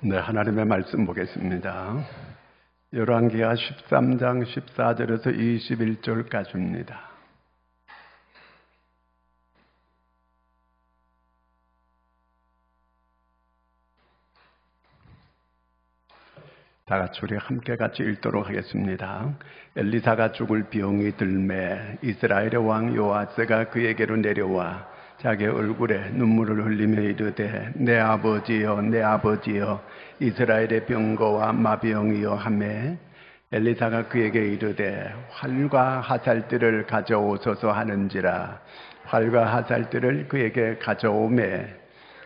네, 하나님의 말씀 보겠습니다. 열왕기하 13장 14절에서 21절까지입니다. 다 같이 우리 함께 같이 읽도록 하겠습니다. 엘리사가 죽을 병이 들매 이스라엘의 왕 요아스가 그에게로 내려와 자기 얼굴에 눈물을 흘리며 이르되 내 아버지여 내 아버지여 이스라엘의 병거와 마병이여 하매 엘리사가 그에게 이르되 활과 화살들을 가져오소서 하는지라 활과 화살들을 그에게 가져오매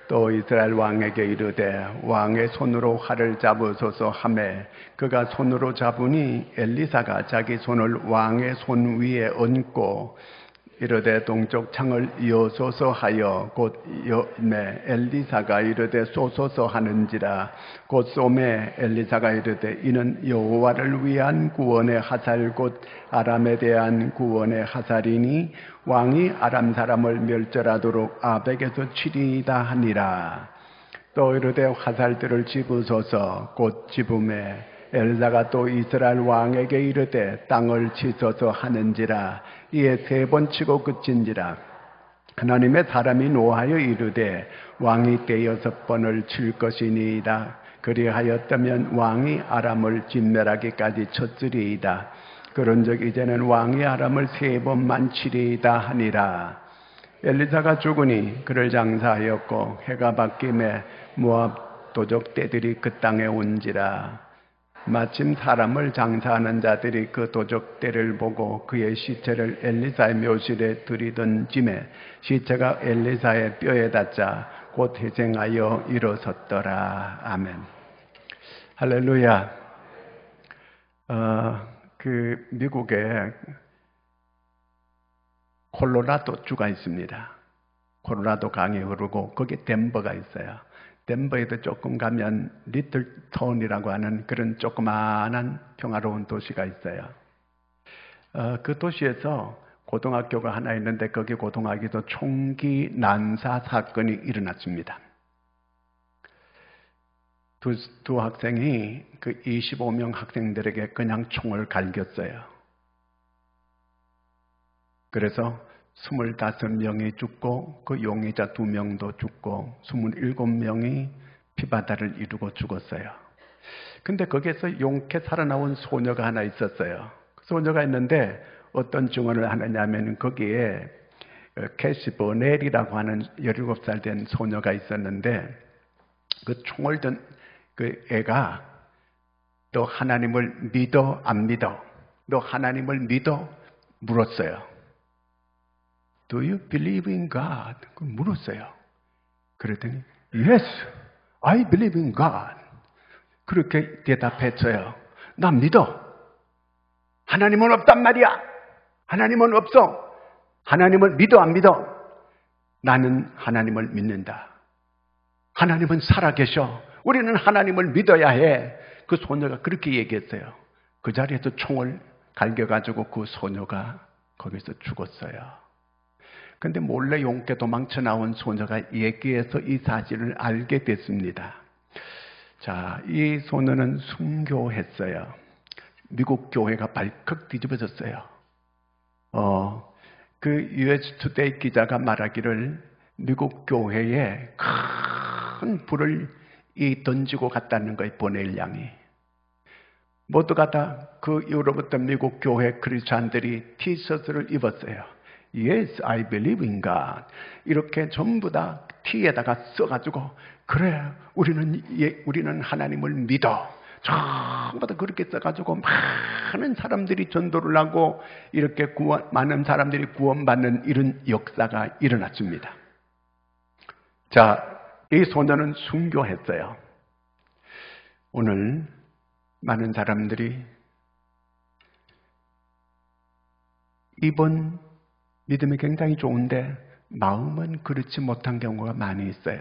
또 이스라엘 왕에게 이르되 왕의 손으로 활을 잡으소서 하매 그가 손으로 잡으니 엘리사가 자기 손을 왕의 손 위에 얹고 이르되 동쪽 창을 여소서 하여 곧 여매 엘리사가 이르되 쏘소서 하는지라 곧 쏘매 엘리사가 이르되 이는 여호와를 위한 구원의 화살 곧 아람에 대한 구원의 화살이니 왕이 아람 사람을 멸절하도록 아벡에서 치리이다 하니라. 또 이르되 화살들을 집으소서 곧 집음에 엘리사가 또 이스라엘 왕에게 이르되 땅을 치소서 하는지라. 이에 3번 치고 그친지라. 하나님의 사람이 노하여 이르되 왕이 6번을 칠 것이니이다. 그리하였다면 왕이 아람을 진멸하기까지 쳤으리이다. 그런즉 이제는 왕이 아람을 3번만 치리이다 하니라. 엘리사가 죽으니 그를 장사하였고 해가 바뀜에 모압 도적 떼들이 그 땅에 온지라. 마침 사람을 장사하는 자들이 그 도적대를 보고 그의 시체를 엘리사의 묘실에 들이던짐에 시체가 엘리사의 뼈에 닿자 곧 회생하여 일어섰더라. 아멘. 할렐루야. 미국에 콜로라도 주가 있습니다. 콜로라도 강이 흐르고 거기 덴버가 있어요. 덴버에도 조금 가면 리틀타운이라고 하는 그런 조그마한 평화로운 도시가 있어요. 그 도시에서 고등학교가 하나 있는데 거기 고등학교에서 총기 난사 사건이 일어났습니다. 두 학생이 그 25명 학생들에게 그냥 총을 갈겼어요. 그래서 25명이 죽고 그 용의자 2명도 죽고 27명이 피바다를 이루고 죽었어요. 근데 거기에서 용케 살아나온 소녀가 하나 있었어요. 그 소녀가 있는데 어떤 증언을 하느냐면 거기에 캐시 버넬이라고 하는 17살 된 소녀가 있었는데 그 총을 든 그 애가 너 하나님을 믿어 안 믿어? 너 하나님을 믿어? 물었어요. Do you believe in God? 물었어요. 그랬더니 Yes, I believe in God. 그렇게 대답했어요. 나 믿어. 하나님은 없단 말이야. 하나님은 없어. 하나님을 믿어 안 믿어? 나는 하나님을 믿는다. 하나님은 살아계셔. 우리는 하나님을 믿어야 해. 그 소녀가 그렇게 얘기했어요. 그 자리에서 총을 갈겨가지고 그 소녀가 거기서 죽었어요. 근데 몰래 용케 도망쳐 나온 소녀가 얘기해서 이 사실을 알게 됐습니다. 자, 이 소녀는 순교했어요. 미국 교회가 발칵 뒤집어졌어요. 그 US 투데이 기자가 말하기를 미국 교회에 큰 불을 던지고 갔다는 거예요. 보넬 양이. 모두가 다 그 이후로부터 미국 교회 크리스찬들이 티셔츠를 입었어요. Yes, I believe in God. 이렇게 전부 다 티에다가 써가지고 그래, 우리는 하나님을 믿어. 전부 다 그렇게 써가지고 많은 사람들이 전도를 하고 이렇게 많은 사람들이 구원받는 이런 역사가 일어났습니다. 자, 이 소녀는 순교했어요. 오늘 많은 사람들이 이번 믿음이 굉장히 좋은데 마음은 그렇지 못한 경우가 많이 있어요.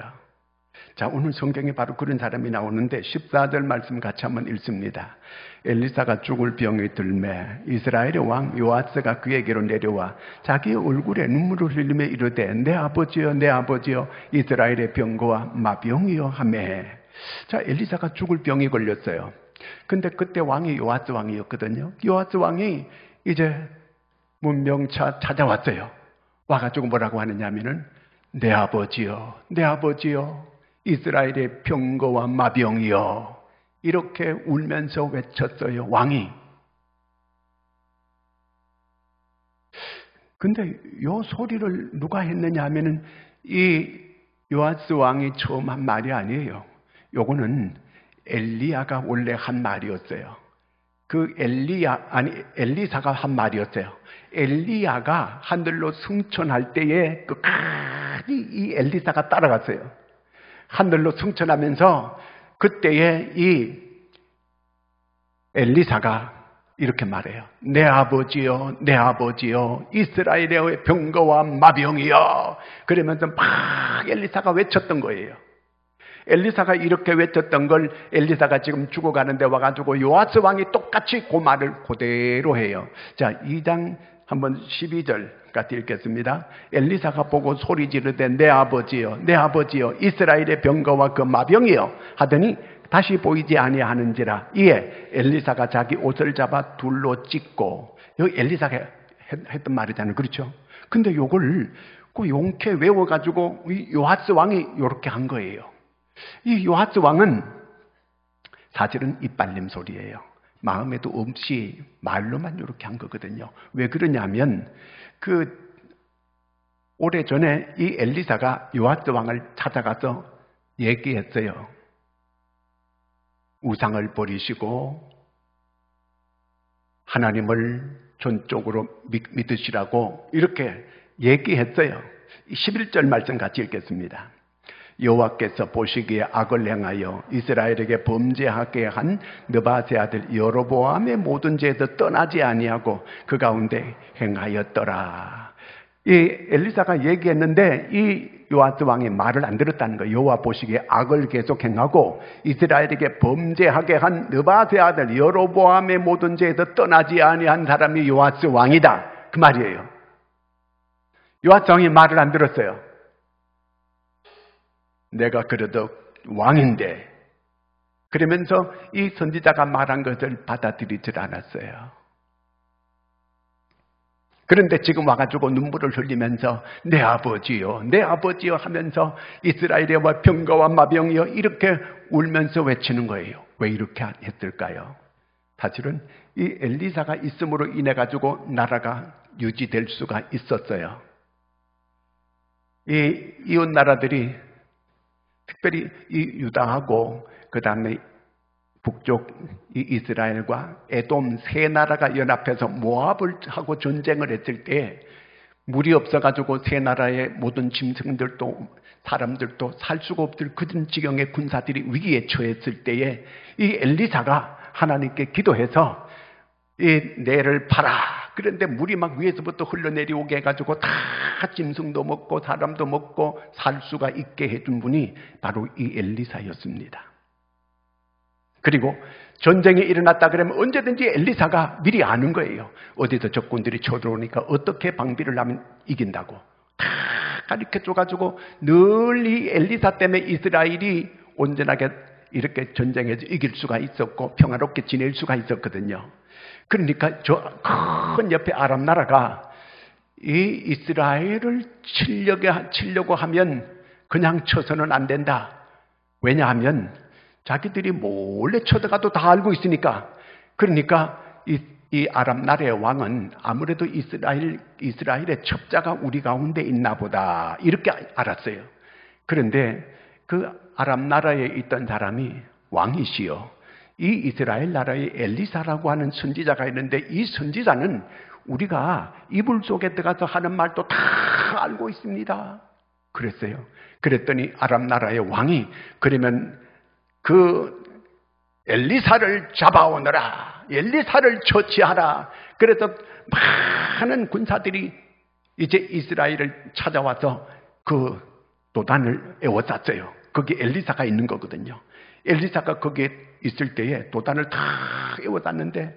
자, 오늘 성경에 바로 그런 사람이 나오는데 14절 말씀 같이 한번 읽습니다. 엘리사가 죽을 병이 들매 이스라엘의 왕 요아스가 그에게로 내려와 자기 얼굴에 눈물을 흘리며 이르되 내 아버지여 내 아버지여 이스라엘의 병거와 마병이여 하매 자, 엘리사가 죽을 병이 걸렸어요. 근데 그때 왕이 요아스 왕이었거든요. 요아스 왕이 이제 문명차 찾아왔어요. 와가지고 뭐라고 하느냐면은 내 아버지여, 내 아버지여, 이스라엘의 병거와 마병이여, 이렇게 울면서 외쳤어요, 왕이. 근데 요 소리를 누가 했느냐 하면은 이 요아스 왕이 처음 한 말이 아니에요. 요거는 엘리야가 원래 한 말이었어요. 그 엘리사가 한 말이었어요. 엘리야가 하늘로 승천할 때에 끝까지 이 엘리사가 따라갔어요. 하늘로 승천하면서 그때에 이 엘리사가 이렇게 말해요. 내 아버지여, 내 아버지여, 이스라엘의 병거와 마병이여. 그러면서 막 엘리사가 외쳤던 거예요. 엘리사가 이렇게 외쳤던 걸 엘리사가 지금 죽어가는데 와가지고 요아스 왕이 똑같이 그 말을 그대로 해요. 자, 2장 한번 12절 같이 읽겠습니다. 엘리사가 보고 소리 지르되 내 아버지여, 내 아버지여, 이스라엘의 병거와 그 마병이여 하더니 다시 보이지 아니하는지라. 이에 엘리사가 자기 옷을 잡아 둘로 찢고, 여기 엘리사가 했던 말이잖아요. 그렇죠? 근데 요걸 그 용케 외워가지고 이 요아스 왕이 이렇게 한 거예요. 이 요아스 왕은 사실은 이빨림 소리예요. 마음에도 없이 말로만 이렇게 한 거거든요. 왜 그러냐면 오래전에 이 엘리사가 요아스 왕을 찾아가서 얘기했어요. 우상을 버리시고 하나님을 전적으로 믿으시라고 이렇게 얘기했어요. 11절 말씀 같이 읽겠습니다. 여호와께서 보시기에 악을 행하여 이스라엘에게 범죄하게 한 느바세 아들 여로보암의 모든 죄에서 떠나지 아니하고 그 가운데 행하였더라. 이 엘리사가 얘기했는데 이 요아스 왕이 말을 안 들었다는 거예요. 여호와 보시기에 악을 계속 행하고 이스라엘에게 범죄하게 한 느바세 아들 여로보암의 모든 죄에서 떠나지 아니한 사람이 요아스 왕이다, 그 말이에요. 요아스 왕이 말을 안 들었어요. 내가 그래도 왕인데, 그러면서 이 선지자가 말한 것을 받아들이질 않았어요. 그런데 지금 와가지고 눈물을 흘리면서 내 아버지요, 내 아버지요 하면서 이스라엘의 병거와 마병이요 이렇게 울면서 외치는 거예요. 왜 이렇게 했을까요? 사실은 이 엘리사가 있음으로 인해 가지고 나라가 유지될 수가 있었어요. 이 이웃 나라들이 특별히 이 유다하고 그 다음에 북쪽 이 이스라엘과 에돔 세 나라가 연합해서 모압을 하고 전쟁을 했을 때 물이 없어가지고 세 나라의 모든 짐승들도 사람들도 살 수가 없을 그런 지경의 군사들이 위기에 처했을 때에 이 엘리사가 하나님께 기도해서 이 내를 파라. 그런데 물이 막 위에서부터 흘러내려오게 해가지고 다 짐승도 먹고 사람도 먹고 살 수가 있게 해준 분이 바로 이 엘리사였습니다. 그리고 전쟁이 일어났다 그러면 언제든지 엘리사가 미리 아는 거예요. 어디서 적군들이 쳐들어오니까 어떻게 방비를 하면 이긴다고. 다 가르쳐줘가지고 늘 이 엘리사 때문에 이스라엘이 온전하게 이렇게 전쟁에서 이길 수가 있었고 평화롭게 지낼 수가 있었거든요. 그러니까 저 큰 옆에 아람 나라가 이 이스라엘을 치려고 하면 그냥 쳐서는 안 된다. 왜냐하면 자기들이 몰래 쳐들어가도 다 알고 있으니까. 그러니까 이 아람 나라의 왕은 아무래도 이스라엘의 첩자가 우리 가운데 있나 보다 이렇게 알았어요. 그런데 그 아람 나라에 있던 사람이 왕이시여 이 이스라엘 나라의 엘리사라고 하는 선지자가 있는데 이 선지자는 우리가 이불 속에 들어가서 하는 말도 다 알고 있습니다. 그랬어요. 그랬더니 아람 나라의 왕이 그러면 그 엘리사를 잡아오너라. 엘리사를 처치하라. 그래서 많은 군사들이 이제 이스라엘을 찾아와서 그 도단을 에워쌌어요. 거기 엘리사가 있는 거거든요. 엘리사가 거기에 있을 때에 도단을 다 에워쌌는데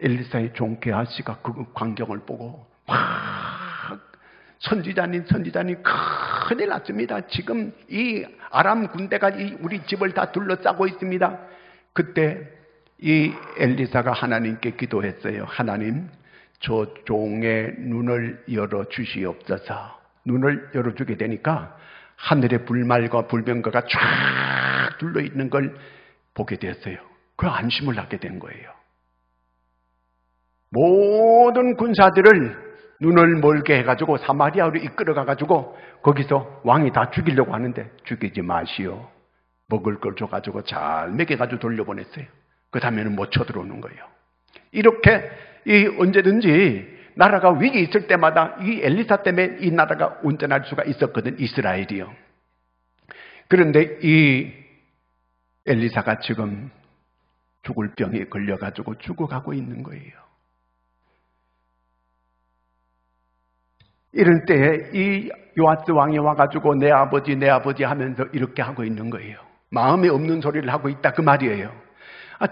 엘리사의 종 게하시가 그 광경을 보고 막 선지자님 큰일 났습니다. 지금 이 아람 군대가 우리 집을 다 둘러싸고 있습니다. 그때 이 엘리사가 하나님께 기도했어요. 하나님, 저 종의 눈을 열어주시옵소서. 눈을 열어주게 되니까 하늘에 불말과 불병거가 쫙 둘러있는 걸 보게 되었어요. 그 안심을 하게 된 거예요. 모든 군사들을 눈을 멀게 해가지고 사마리아로 이끌어가가지고 거기서 왕이 다 죽이려고 하는데 죽이지 마시오. 먹을 걸 줘가지고 잘 먹여가지고 돌려보냈어요. 그 다음에는 못 쳐들어오는 거예요. 이렇게 언제든지 나라가 위기 있을 때마다 이 엘리사 때문에 이 나라가 온전할 수가 있었거든, 이스라엘이요. 그런데 이 엘리사가 지금 죽을 병에 걸려가지고 죽어가고 있는 거예요. 이럴 때 이 요아스 왕이 와가지고 내 아버지 하면서 이렇게 하고 있는 거예요. 마음에 없는 소리를 하고 있다 그 말이에요.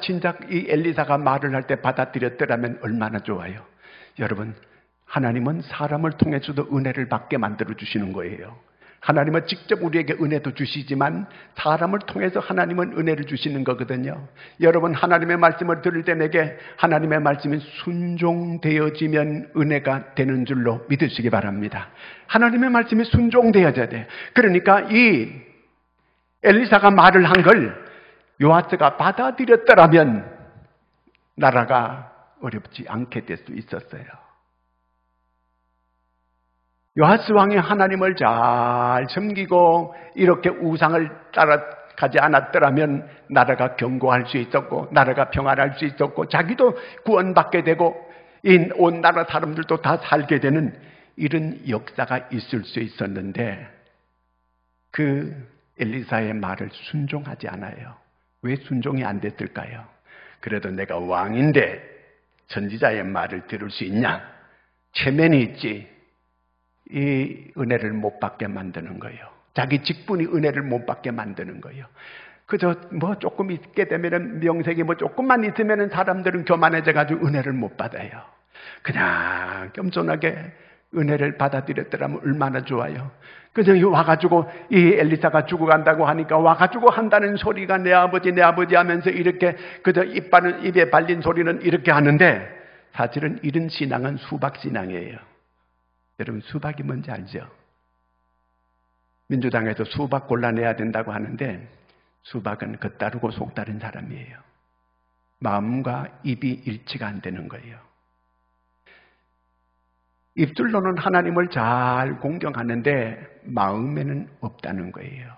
진작 이 엘리사가 말을 할 때 받아들였더라면 얼마나 좋아요. 여러분, 하나님은 사람을 통해서도 은혜를 받게 만들어 주시는 거예요. 하나님은 직접 우리에게 은혜도 주시지만 사람을 통해서 하나님은 은혜를 주시는 거거든요. 여러분, 하나님의 말씀을 들을 때 내게 하나님의 말씀이 순종되어지면 은혜가 되는 줄로 믿으시기 바랍니다. 하나님의 말씀이 순종되어져야 돼. 그러니까 이 엘리사가 말을 한 걸 요아스가 받아들였더라면 나라가 어렵지 않게 될 수 있었어요. 요아스 왕이 하나님을 잘 섬기고 이렇게 우상을 따라가지 않았더라면 나라가 견고할 수 있었고 나라가 평안할 수 있었고 자기도 구원받게 되고 온 나라 사람들도 다 살게 되는 이런 역사가 있을 수 있었는데 그 엘리사의 말을 순종하지 않아요. 왜 순종이 안 됐을까요? 그래도 내가 왕인데 선지자의 말을 들을 수 있냐? 체면이 있지. 이 은혜를 못 받게 만드는 거예요. 자기 직분이 은혜를 못 받게 만드는 거예요. 그저 조금 있게 되면은 명색이 조금만 있으면은 사람들은 교만해져가지고 은혜를 못 받아요. 그냥 겸손하게 은혜를 받아들였더라면 얼마나 좋아요. 그래서 와가지고 이 엘리사가 죽어간다고 하니까 와가지고 한다는 소리가 내 아버지 하면서 이렇게 그저 입에 발린 소리는 이렇게 하는데 사실은 이런 신앙은 수박신앙이에요. 여러분, 수박이 뭔지 알죠? 민주당에서 수박 골라내야 된다고 하는데 수박은 겉다르고 속다른 사람이에요. 마음과 입이 일치가 안 되는 거예요. 입술로는 하나님을 잘 공경하는데 마음에는 없다는 거예요.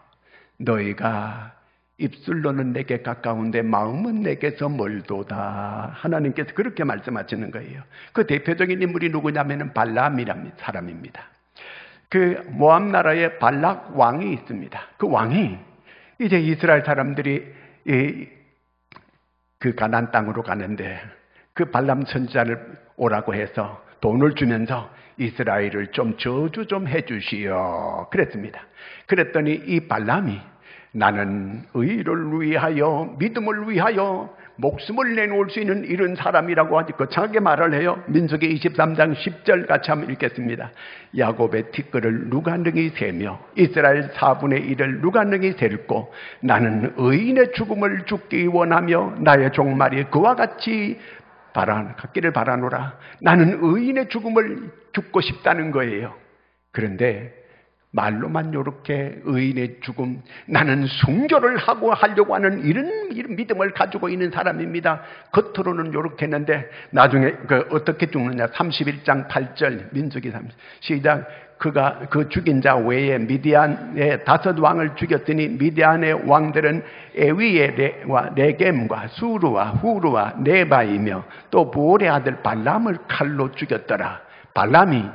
너희가 입술로는 내게 가까운데 마음은 내게서 멀도다. 하나님께서 그렇게 말씀하시는 거예요. 그 대표적인 인물이 누구냐면 발람이라는 사람입니다. 그 모압 나라에 발락 왕이 있습니다. 그 왕이 이제 이스라엘 사람들이 그 가나안 땅으로 가는데 그 발람 선지자를 오라고 해서 돈을 주면서 이스라엘을 좀 저주 좀 해주시오 그랬습니다. 그랬더니 이 발람이 나는 의를 위하여 믿음을 위하여 목숨을 내놓을 수 있는 이런 사람이라고 아주 거창하게 말을 해요. 민수기 23장 10절 같이 한번 읽겠습니다. 야곱의 티끌을 누가 능히 세며 이스라엘 4분의 1을 누가 능히 셀고 나는 의인의 죽음을 죽기 원하며 나의 종말이 그와 같이 갖기를 바라노라. 나는 의인의 죽음을 죽고 싶다는 거예요. 그런데 말로만 이렇게 의인의 죽음, 나는 순교를 하려고 하는 이런 믿음을 가지고 있는 사람입니다. 겉으로는 이렇게 했는데 나중에 어떻게 죽느냐. 31장 8절 민수기 30 시작. 그가 그 죽인 자 외에 미디안의 5 왕을 죽였으니 미디안의 왕들은 에위엘과 레겜과 수루와 후루와 네바이며 또 부올의 아들 발람을 칼로 죽였더라. 발람이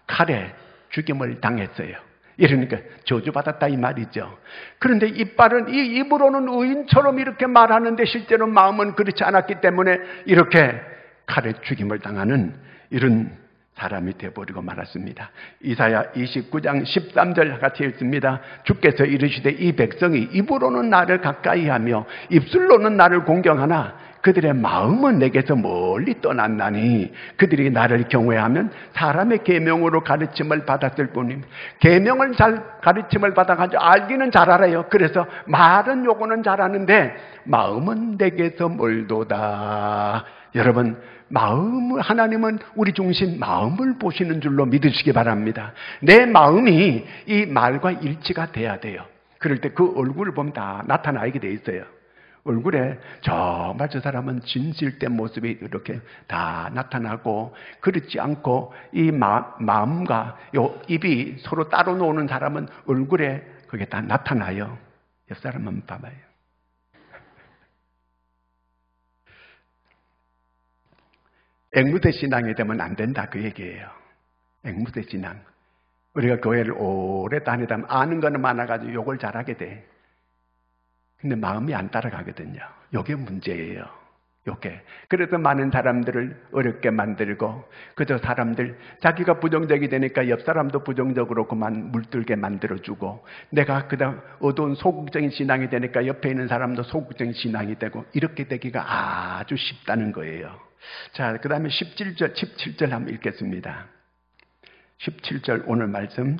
칼에 죽임을 당했어요. 이러니까 저주받았다 이 말이죠. 그런데 입으로는 의인처럼 이렇게 말하는데 실제로 마음은 그렇지 않았기 때문에 이렇게 칼에 죽임을 당하는 이런 사람이 되어버리고 말았습니다. 이사야 29장 13절 같이 읽습니다. 주께서 이르시되 이 백성이 입으로는 나를 가까이하며 입술로는 나를 공경하나 그들의 마음은 내게서 멀리 떠났나니 그들이 나를 경외하면 사람의 계명으로 가르침을 받았을 뿐입니다. 계명을 잘 가르침을 받아가지고 알기는 잘 알아요. 그래서 말은 요거는 잘하는데 마음은 내게서 멀도다. 여러분, 마음을, 하나님은 우리 중심 마음을 보시는 줄로 믿으시기 바랍니다. 내 마음이 이 말과 일치가 돼야 돼요. 그럴 때 그 얼굴을 보면 다 나타나게 돼 있어요. 얼굴에 정말 저 사람은 진실된 모습이 이렇게 다 나타나고, 그렇지 않고 이 마음과 요 입이 서로 따로 노는 사람은 얼굴에 그게 다 나타나요. 옆 사람 한번 봐봐요. 앵무새 신앙이 되면 안 된다, 그 얘기예요. 앵무새 신앙. 우리가 교회를 오래 다니다 아는 거는 많아가지고 욕을 잘하게 돼. 근데 마음이 안 따라가거든요. 요게 문제예요. 요게. 그래서 많은 사람들을 어렵게 만들고, 그저 사람들, 자기가 부정적이 되니까 옆 사람도 부정적으로 그만 물들게 만들어주고, 내가 그다음 어두운 소극적인 신앙이 되니까 옆에 있는 사람도 소극적인 신앙이 되고, 이렇게 되기가 아주 쉽다는 거예요. 자, 그 다음에 17절 한번 읽겠습니다. 17절 오늘 말씀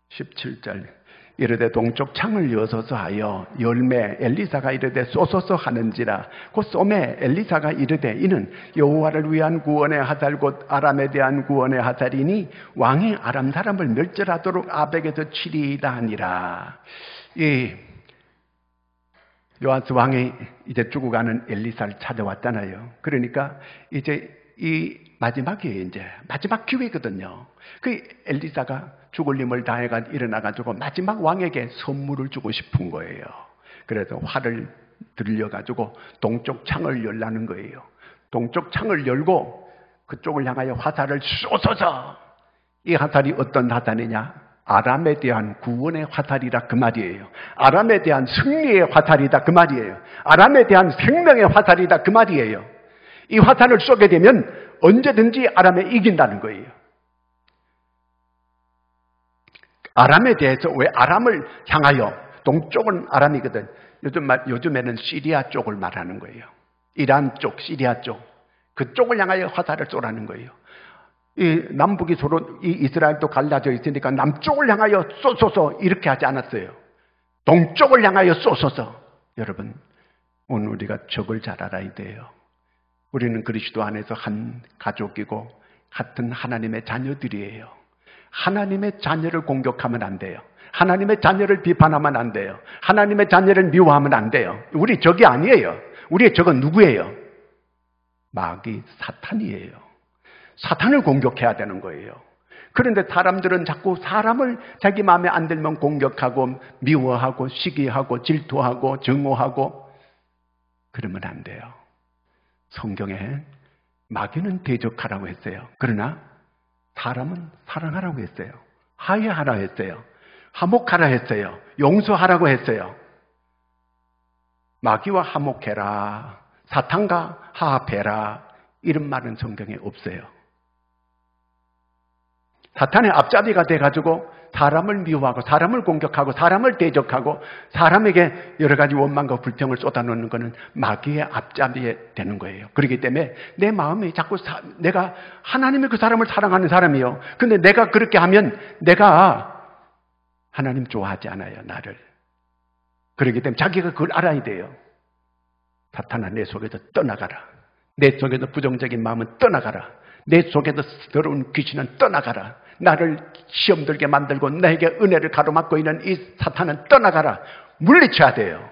17절. 이르되 동쪽 창을 여소서 하여 열매 엘리사가 이르되 쏘소서 하는지라. 그 쏘매 엘리사가 이르되 이는 여호와를 위한 구원의 화살 곧 아람에 대한 구원의 화살이니 왕이 아람 사람을 멸절하도록 아벡에서 치리이다 하니라. 이 요아스 왕이 이제 죽어가는 엘리사를 찾아왔잖아요. 그러니까 이제 이 마지막이에요. 이제 마지막 기회거든요. 그 엘리사가 죽을 힘을 다해가 일어나가지고 마지막 왕에게 선물을 주고 싶은 거예요. 그래서 활을 들려가지고 동쪽 창을 열라는 거예요. 동쪽 창을 열고 그쪽을 향하여 화살을 쏘소서. 이 화살이 어떤 화살이냐? 아람에 대한 구원의 화살이다, 그 말이에요. 아람에 대한 승리의 화살이다, 그 말이에요. 아람에 대한 생명의 화살이다, 그 말이에요. 이 화살을 쏘게 되면 언제든지 아람에 이긴다는 거예요. 아람에 대해서, 왜 아람을 향하여, 동쪽은 아람이거든. 요즘에는 시리아 쪽을 말하는 거예요. 이란 쪽, 시리아 쪽. 그쪽을 향하여 화살을 쏘라는 거예요. 이 남북이 서로, 이 이스라엘도 갈라져 있으니까 남쪽을 향하여 쏘소서 이렇게 하지 않았어요. 동쪽을 향하여 쏘소서. 여러분, 오늘 우리가 적을 잘 알아야 돼요. 우리는 그리스도 안에서 한 가족이고 같은 하나님의 자녀들이에요. 하나님의 자녀를 공격하면 안 돼요. 하나님의 자녀를 비판하면 안 돼요. 하나님의 자녀를 미워하면 안 돼요. 우리 적이 아니에요. 우리의 적은 누구예요? 마귀 사탄이에요. 사탄을 공격해야 되는 거예요. 그런데 사람들은 자꾸 사람을 자기 마음에 안 들면 공격하고 미워하고 시기하고 질투하고 증오하고, 그러면 안 돼요. 성경에 마귀는 대적하라고 했어요. 그러나 사람은 사랑하라고 했어요. 화해하라 했어요. 화목하라 했어요. 용서하라고 했어요. 마귀와 화목해라, 사탄과 화합해라, 이런 말은 성경에 없어요. 사탄의 앞잡이가 돼가지고 사람을 미워하고 사람을 공격하고 사람을 대적하고 사람에게 여러 가지 원망과 불평을 쏟아놓는 것은 마귀의 앞잡이 되는 거예요. 그렇기 때문에 내 마음이 자꾸 내가 하나님이 그 사람을 사랑하는 사람이요. 근데 내가 그렇게 하면 내가 하나님 좋아하지 않아요, 나를. 그렇기 때문에 자기가 그걸 알아야 돼요. 사탄아, 내 속에서 떠나가라. 내 속에서 부정적인 마음은 떠나가라. 내 속에서 더러운 귀신은 떠나가라. 나를 시험 들게 만들고 나에게 은혜를 가로막고 있는 이 사탄은 떠나가라. 물리쳐야 돼요.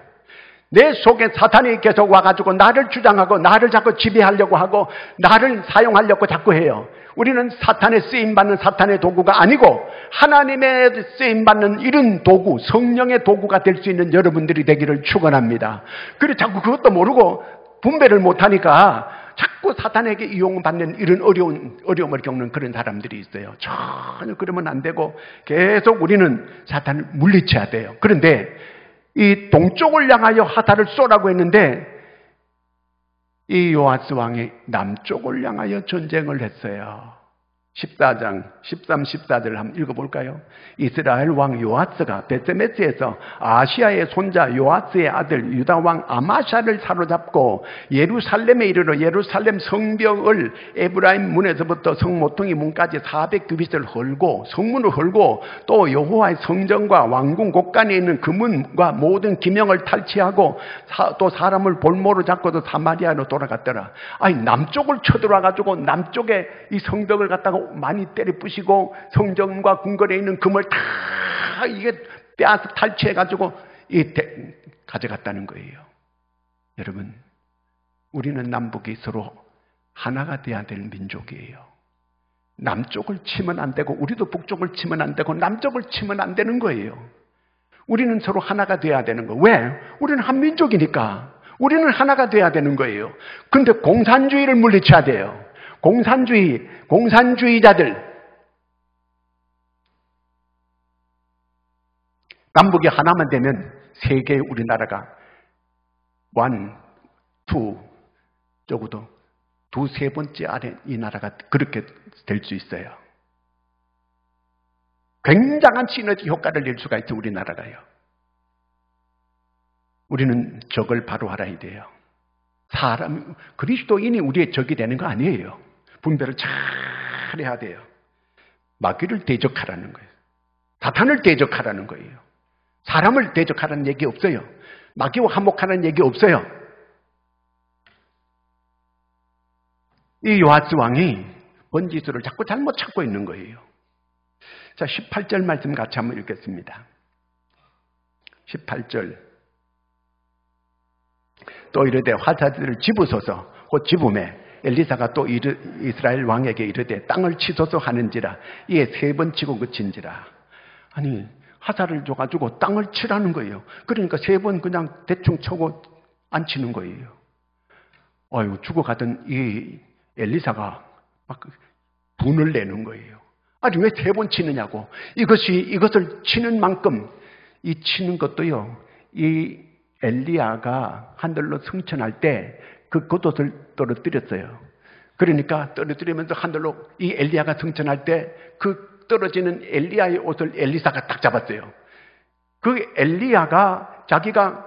내 속에 사탄이 계속 와가지고 나를 주장하고 나를 자꾸 지배하려고 하고 나를 사용하려고 자꾸 해요. 우리는 사탄에 쓰임받는 사탄의 도구가 아니고 하나님의 쓰임받는 이런 도구, 성령의 도구가 될 수 있는 여러분들이 되기를 축원합니다. 그래 자꾸 그것도 모르고 분배를 못하니까 자꾸 사탄에게 이용받는 이런 어려움을 겪는 그런 사람들이 있어요. 전혀 그러면 안 되고 계속 우리는 사탄을 물리쳐야 돼요. 그런데 이 동쪽을 향하여 화살을 쏘라고 했는데 이 요아스 왕이 남쪽을 향하여 전쟁을 했어요. 14장 13, 14절을 한번 읽어볼까요? 이스라엘 왕 요아스가 베세메스에서 아시아의 손자 요아스의 아들 유다 왕 아마샤를 사로잡고 예루살렘에 이르러 예루살렘 성벽을 에브라임 문에서부터 성모퉁이 문까지 400규빗을 헐고 성문을 헐고 또 여호와의 성전과 왕궁 곳간에 있는 금문과 모든 기명을 탈취하고 또 사람을 볼모로 잡고도 사마리아로 돌아갔더라. 아니 남쪽을 쳐들어와가지고 남쪽에 이 성벽을 갖다가 많이 때려 부시고 성전과 궁궐에 있는 금을 다 이게 빼앗아 탈취해가지고 가져갔다는 거예요. 여러분, 우리는 남북이 서로 하나가 돼야 될 민족이에요. 남쪽을 치면 안 되고 우리도 북쪽을 치면 안 되고 남쪽을 치면 안 되는 거예요. 우리는 서로 하나가 돼야 되는 거예요. 왜? 우리는 한 민족이니까. 우리는 하나가 돼야 되는 거예요. 근데 공산주의를 물리쳐야 돼요. 공산주의자들. 남북이 하나만 되면 세계 우리나라가 1, 2, 적어도 2, 3번째 아래 이 나라가 그렇게 될 수 있어요. 굉장한 시너지 효과를 낼 수가 있죠, 우리나라가요. 우리는 적을 바로 알아야 돼요. 그리스도인이 우리의 적이 되는 거 아니에요. 분별을 잘 해야 돼요. 마귀를 대적하라는 거예요. 사탄을 대적하라는 거예요. 사람을 대적하라는 얘기 없어요. 마귀와 한몫하라는 얘기 없어요. 이 요아스 왕이 번지수를 자꾸 잘못 찾고 있는 거예요. 자, 18절 말씀 같이 한번 읽겠습니다. 18절. 또 이르되 화살들을 집으소서. 곧 집음에 엘리사가 또 이스라엘 왕에게 이르되 땅을 치소서 하는지라. 이에 3번 치고 그친지라. 아니 화살을 줘가지고 땅을 치라는 거예요. 그러니까 3번 그냥 대충 쳐고 안 치는 거예요. 아유, 죽어가던 이 엘리사가 막 분을 내는 거예요. 아니 왜 3번 치느냐고. 이것을 치는 만큼 이 치는 것도요, 이 엘리야가 하늘로 승천할 때 그 겉옷을 떨어뜨렸어요. 그러니까 떨어뜨리면서 하늘로 이 엘리야가 승천할 때 그 떨어지는 엘리야의 옷을 엘리사가 딱 잡았어요. 그 엘리야가 자기가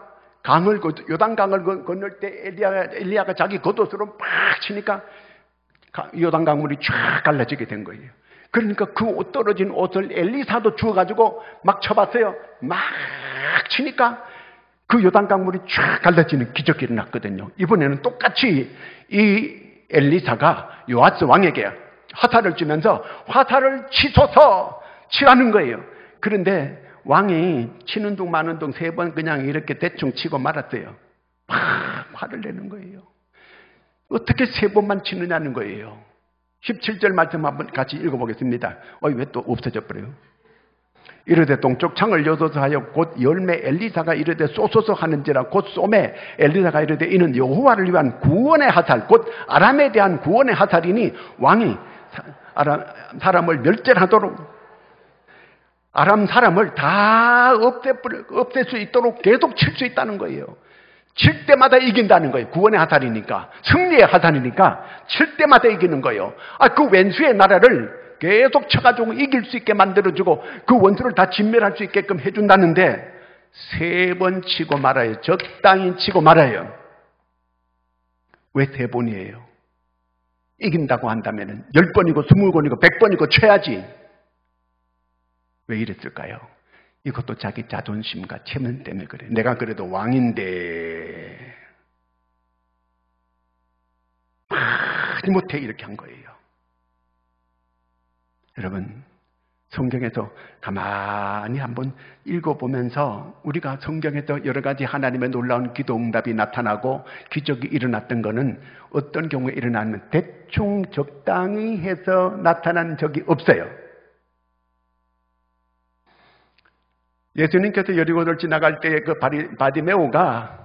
요단강을 건널 때 엘리야가 자기 겉옷으로 막 치니까 요단강물이 쫙 갈라지게 된 거예요. 그러니까 그 떨어진 옷을 엘리사도 주워가지고 막 쳐봤어요. 막 치니까 그 요단강물이 쫙 갈라지는 기적이 일어났거든요. 이번에는 똑같이 이 엘리사가 요아스 왕에게 화살을 주면서 화살을 치소서 치라는 거예요. 그런데 왕이 치는 둥 마는 둥 3번 그냥 이렇게 대충 치고 말았어요. 막 화를 내는 거예요. 어떻게 3번만 치느냐는 거예요. 17절 말씀 한번 같이 읽어보겠습니다. 왜 또 없어져 버려요? 이르되 동쪽 창을 여소서 하여 곧 열매 엘리사가 이르되 쏘소서 하는지라. 곧 쏘매 엘리사가 이르되 이는 여호와를 위한 구원의 화살 곧 아람에 대한 구원의 화살이니 왕이 사람을 멸절하도록 아람 사람을 다 없앨 수 있도록 계속 칠 수 있다는 거예요. 칠 때마다 이긴다는 거예요. 구원의 화살이니까, 승리의 화살이니까 칠 때마다 이기는 거예요. 그 왼수의 나라를 계속 쳐가지고 이길 수 있게 만들어주고 그 원수를 다 진멸할 수 있게끔 해준다는데 3번 치고 말아요. 적당히 치고 말아요. 왜 3번이에요? 이긴다고 한다면 10번이고 20번이고 100번이고 쳐야지. 왜 이랬을까요? 이것도 자기 자존심과 체면 때문에 그래. 내가 그래도 왕인데 많이 못해 이렇게 한 거예요. 여러분, 성경에서 가만히 한번 읽어보면서 우리가 성경에서 여러 가지 하나님의 놀라운 기도 응답이 나타나고 기적이 일어났던 것은 어떤 경우에 일어나면 대충 적당히 해서 나타난 적이 없어요. 예수님께서 여리고를 지나갈 때 그 바디메오가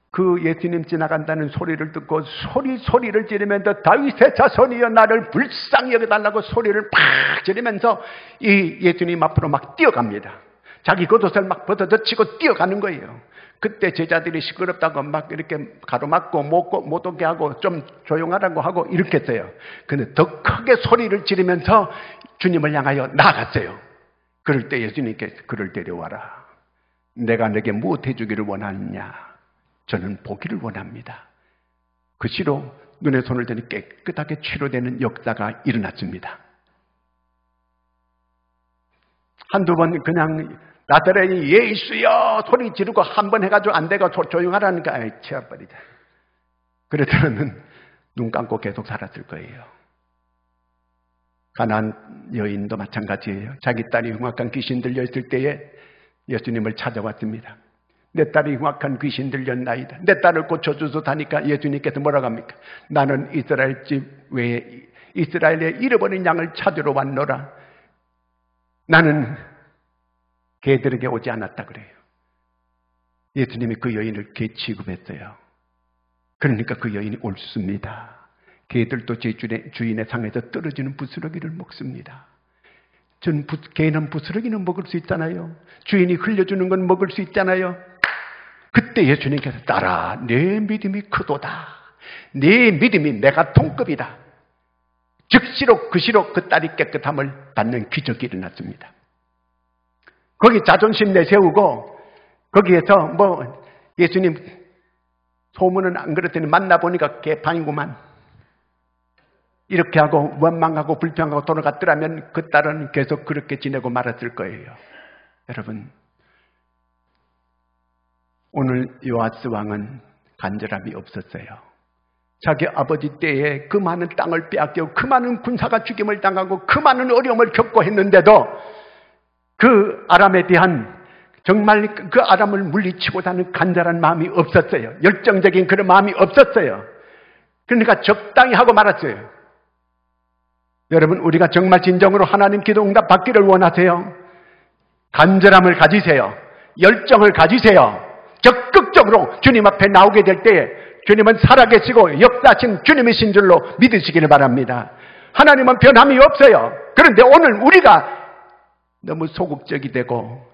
그 예수님 지나간다는 소리를 듣고 소리를 지르면서 다윗의 자손이여 나를 불쌍히 여겨달라고 소리를 팍 지르면서 이 예수님 앞으로 막 뛰어갑니다. 자기 겉옷을 막 벗어젖히고 뛰어가는 거예요. 그때 제자들이 시끄럽다고 막 이렇게 가로막고 못 오게 하고 좀 조용하라고 하고 이렇게 했어요. 근데 더 크게 소리를 지르면서 주님을 향하여 나아갔어요. 그럴 때 예수님께서 그를 데려와라. 내가 내게 무엇 해주기를 원하느냐? 저는 보기를 원합니다. 그 시로 눈에 손을 대니 깨끗하게 치료되는 역사가 일어났습니다. 한두 번 그냥 나사렛이 예수여 소리 지르고 한 번 해가지고 안 되고 조용하라니까 아이 치워버리자. 그랬더니 눈 감고 계속 살았을 거예요. 가나안 여인도 마찬가지예요. 자기 딸이 흉악한 귀신 들려 있을 때에 예수님을 찾아왔습니다. 내 딸이 흉악한 귀신 들렸나이다. 내 딸을 고쳐주소다니까 예수님께서 뭐라고 합니까? 나는 이스라엘 집 외에 이스라엘의 잃어버린 양을 찾으러 왔노라. 나는 개들에게 오지 않았다 그래요. 예수님이 그 여인을 개 취급했어요. 그러니까 그 여인이 옳습니다. 개들도 제 주인의 상에서 떨어지는 부스러기를 먹습니다. 개는 부스러기는 먹을 수 있잖아요. 주인이 흘려주는 건 먹을 수 있잖아요. 그때 예수님께서 딸아 내 믿음이 크도다. 내 믿음이 내가 동급이다. 즉시로 그 딸이 깨끗함을 받는 기적이 일어났습니다. 거기 자존심 내세우고 거기에서 예수님 소문은 안 그렇더니 만나보니까 개판이구만. 이렇게 하고 원망하고 불평하고 돌아갔더라면 그 딸은 계속 그렇게 지내고 말았을 거예요. 여러분, 오늘 요아스 왕은 간절함이 없었어요. 자기 아버지 때에 그 많은 땅을 빼앗겨 그 많은 군사가 죽임을 당하고 그 많은 어려움을 겪고 했는데도 그 아람에 대한 정말 그 아람을 물리치고자 하는 간절한 마음이 없었어요. 열정적인 그런 마음이 없었어요. 그러니까 적당히 하고 말았어요. 여러분, 우리가 정말 진정으로 하나님 기도 응답 받기를 원하세요? 간절함을 가지세요. 열정을 가지세요. 적극적으로 주님 앞에 나오게 될 때에 주님은 살아계시고 역사하신 주님이신 줄로 믿으시기를 바랍니다. 하나님은 변함이 없어요. 그런데 오늘 우리가 너무 소극적이 되고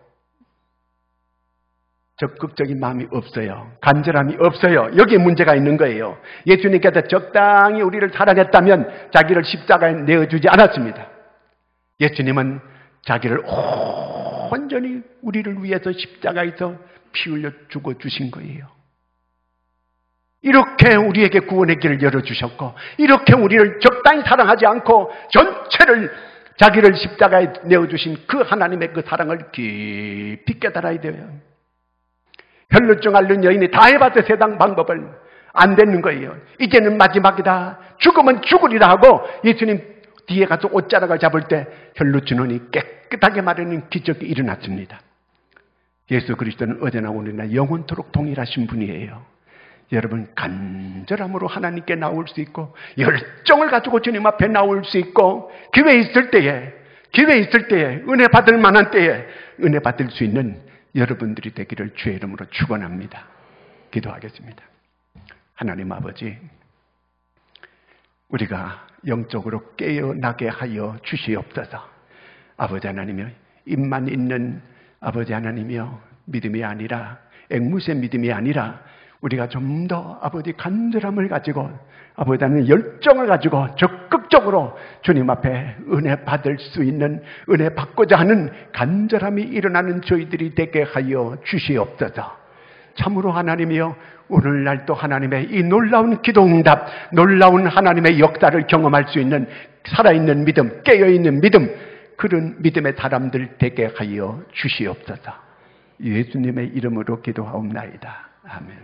적극적인 마음이 없어요. 간절함이 없어요. 여기에 문제가 있는 거예요. 예수님께서 적당히 우리를 사랑했다면 자기를 십자가에 내어주지 않았습니다. 예수님은 자기를 온전히 우리를 위해서 십자가에서 피 흘려 죽어주신 거예요. 이렇게 우리에게 구원의 길을 열어주셨고 이렇게 우리를 적당히 사랑하지 않고 전체를 자기를 십자가에 내어주신 그 하나님의 그 사랑을 깊이 깨달아야 돼요. 혈루증 앓는 여인이 다 해봤어요. 세상 방법을. 안 되는 거예요. 이제는 마지막이다. 죽으면 죽으리라 하고 예수님 뒤에 가서 옷자락을 잡을 때 혈루증이 깨끗하게 마르는 기적이 일어났습니다. 예수 그리스도는 어제나 오늘이나 영원토록 동일하신 분이에요. 여러분, 간절함으로 하나님께 나올 수 있고 열정을 가지고 주님 앞에 나올 수 있고 기회 있을 때에 은혜 받을 만한 때에 은혜 받을 수 있는 여러분들이 되기를 주의 이름으로 축원합니다. 기도하겠습니다. 하나님 아버지, 우리가 영적으로 깨어나게 하여 주시옵소서. 아버지 하나님이여, 입만 있는 아버지 하나님이여, 믿음이 아니라 앵무새 믿음이 아니라 우리가 좀 더 아버지 간절함을 가지고 아버지 하나님 열정을 가지고 적극적으로 주님 앞에 은혜 받을 수 있는, 은혜 받고자 하는 간절함이 일어나는 저희들이 되게 하여 주시옵소서. 참으로 하나님이여, 오늘날도 하나님의 이 놀라운 기도응답, 놀라운 하나님의 역사를 경험할 수 있는 살아있는 믿음, 깨어있는 믿음, 그런 믿음의 사람들 되게 하여 주시옵소서. 예수님의 이름으로 기도하옵나이다. 아멘.